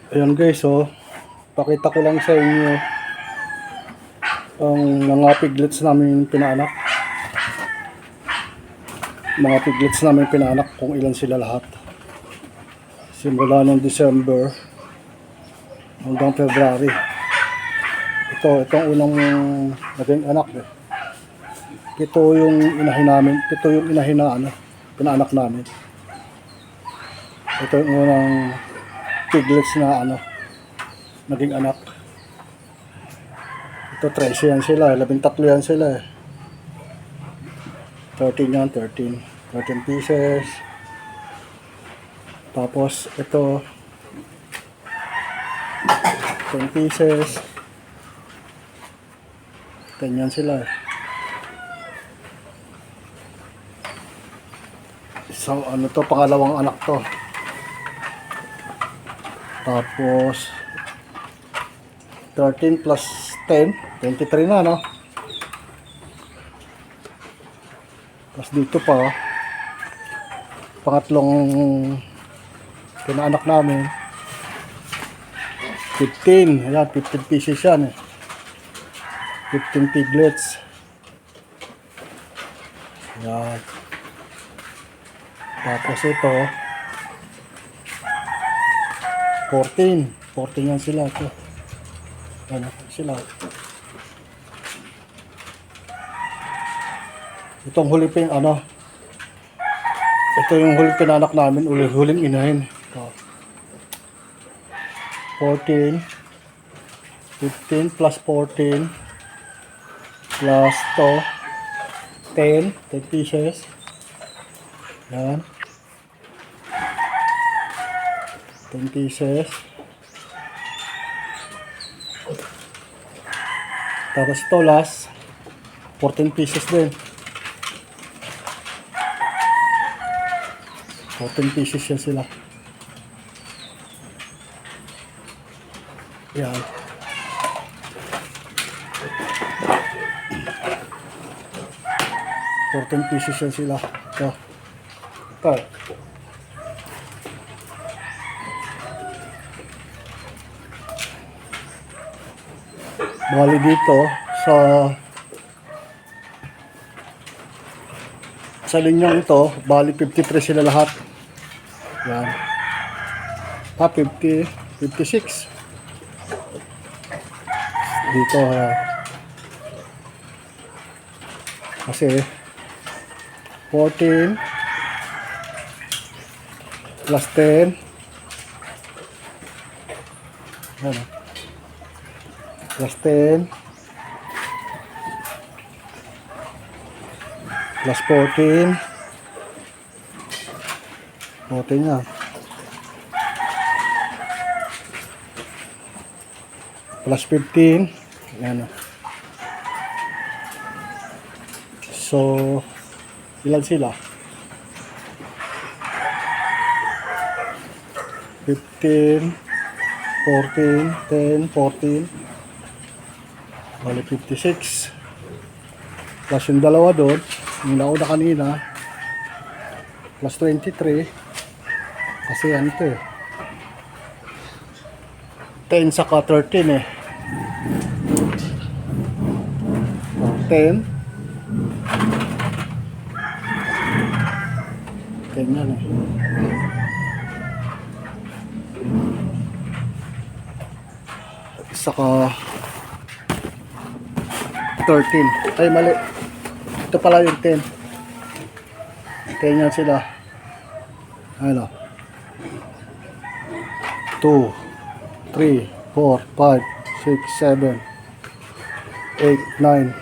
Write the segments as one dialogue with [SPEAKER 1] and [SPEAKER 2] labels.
[SPEAKER 1] Ayan guys, pakita ko lang sa inyo ang mga piglets namin pinaanak. Mga piglets namin pinaanak kung ilan sila lahat. Simula ng December hanggang February. Itong unang naging anak eh. Ito yung inahin na pinaanak namin. Ito yung unang piglets na naging anak. Ito 13 yan sila, 13 yan sila eh. 13 yan, 13 pieces. Tapos ito 10 pieces. 10 yan sila eh. So to, pangalawang anak to. Tapos 13 plus 10, 23 na, no? Tapos dito pa, pangatlong pinaanak namin, 15. Ayan, 15 pieces yan eh. 15 piglets. Ayan. Tapos ito, 14 yan sila ito. Ano sila? Itong huli pa yung ito yung huli pinanak namin, huling inahin. 14, 15 plus 14 plus to 10 pieces. Yan. 10 pieces. Tapos ito last 14 pieces din. 14 pieces yan sila. Yan. Pieces yan sila. Ito. Bali dito sa linyang ito, bali 53 sila lahat. Yan. 56. Dito kasi 14 plus 10. Yan. Plus 10 plus 14 nga plus 15. Yan. So ilan sila? 15, 14, 10, 14, bali 56 plus yung dalawa doon, yung nauna kanina, plus 23 kasi yan ito eh, 10 saka 13 eh. 10 yan eh. Saka 13. Ay mali, ito pala yung 10 yan sila. Ano, 2, 3, 4, 5, 6, 7, 8, 9.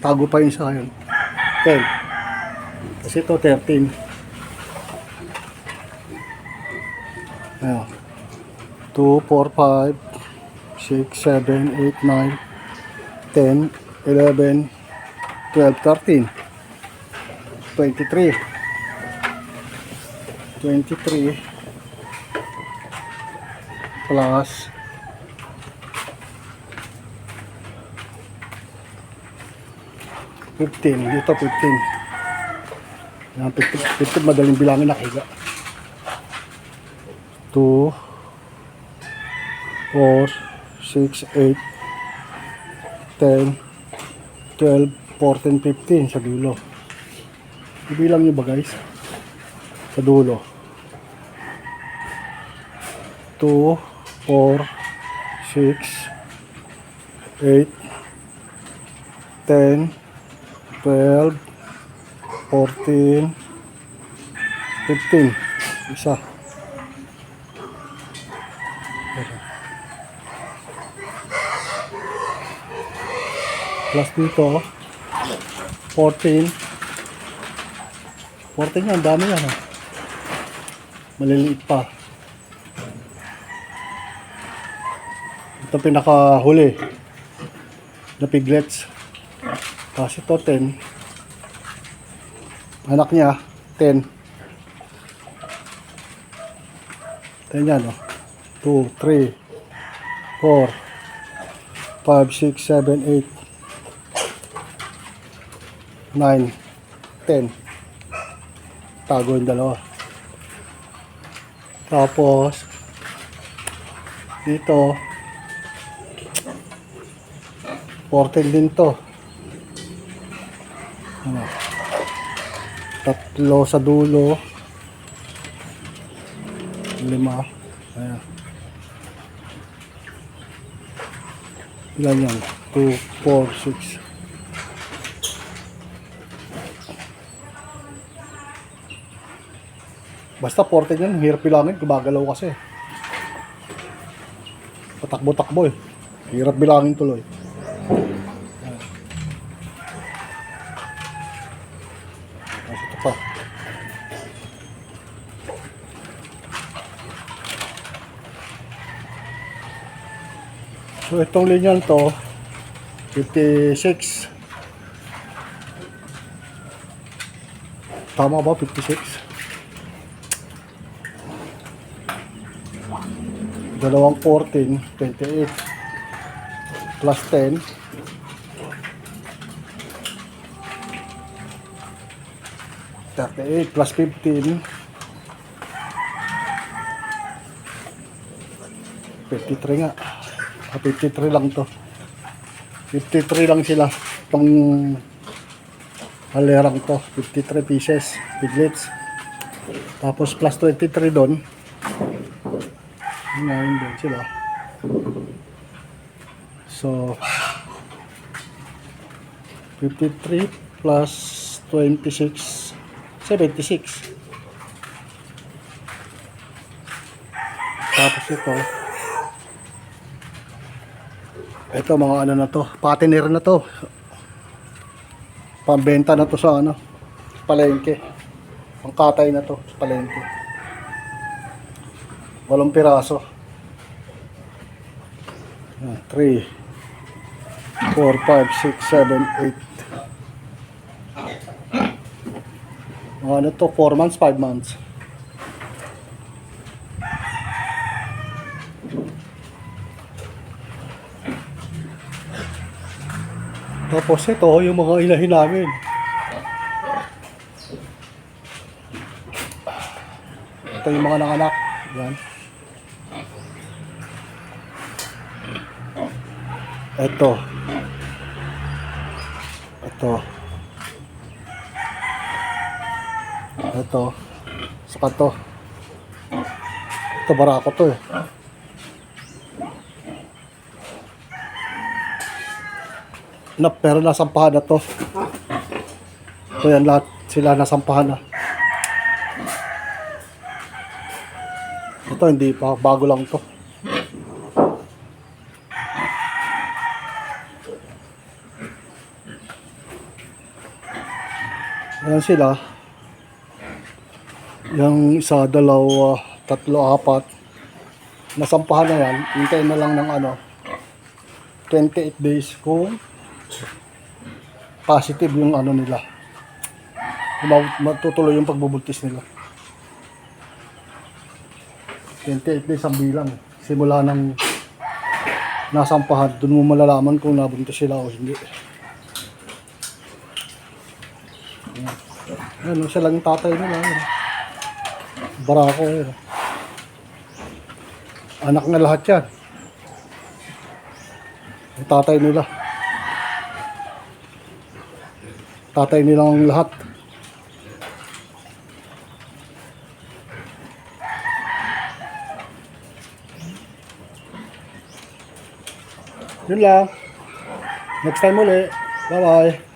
[SPEAKER 1] Tago pa yung isa yun, 10 kasi ito 13. Ayan, 2, 4, 5, 6, 7, 8, 9, 10, 11, 12, 13, 23 plus 15. Dito 15. Yan, 15 madaling bilangin, nakahiga. 2, 4, 6, 8, 10, 12, 14, 15 sa dulo. Ibilang nyo ba guys? Sa dulo. 2, 4, 6, 8, 10, 12, 14, 15. Isa. Plus dito, 14. 14 yan, dami yan. Ha? Maliliit pa. Ito pinakahuli na piglets. Kasi ito 10. Anak niya, 10. 10 yan, no? 2, 3, 4, 5, 6, 7, 8, 9, 10. Tago yung dalawa. Tapos dito 14 din to. Ano? Tatlo sa dulo. 5. Ayan. Ilan yan? 2, 4, 6. Basta 14 yan, hirap bilangin, gumagalaw kasi. Patakbo-takbo eh. Hirap bilangin tuloy. Tapos ito pa. So itong linyal to, 56. Tama ba? 56? Dalawang 14, 28 plus 10 38 plus 15 53 nga. 53 lang to. 53 lang sila itong halerang to. 53 pieces piglets. Tapos plus 23 doon. Ngayon din sila. So 53 plus 26, 76. Tapos ito mga ano na to, patiner na to. Pambenta na to sa ano, palengke. Pangkatay na to sa palengke. 8 piraso. 3, 4, 5, 6, 7, 8. Ano to, 4 months, 5 months. Tapos ito, yung mga inahin namin. Ito yung mga nanganak. Yan. Ito. Saka to. Ito barako to eh. Pero nasampahan na to. So yan lahat sila nasampahan na. Ito hindi pa, bago lang to. Ayan sila. Yung isa, dalawa, tatlo, apat. Nasampahan na yan. Hintayin na lang ng 28 days kung positive yung ano nila. Matutuloy yung pagbubuntis nila. 28 days ang bilang. Simula ng nasampahan, dun mo malalaman kung nabuntis sila o hindi. Ano, siya lang yung tatay nila. Barako. Anak na lahat yan. tatay nila. Tatay nilang lahat. Yun lang. Next time ulit. Bye-bye.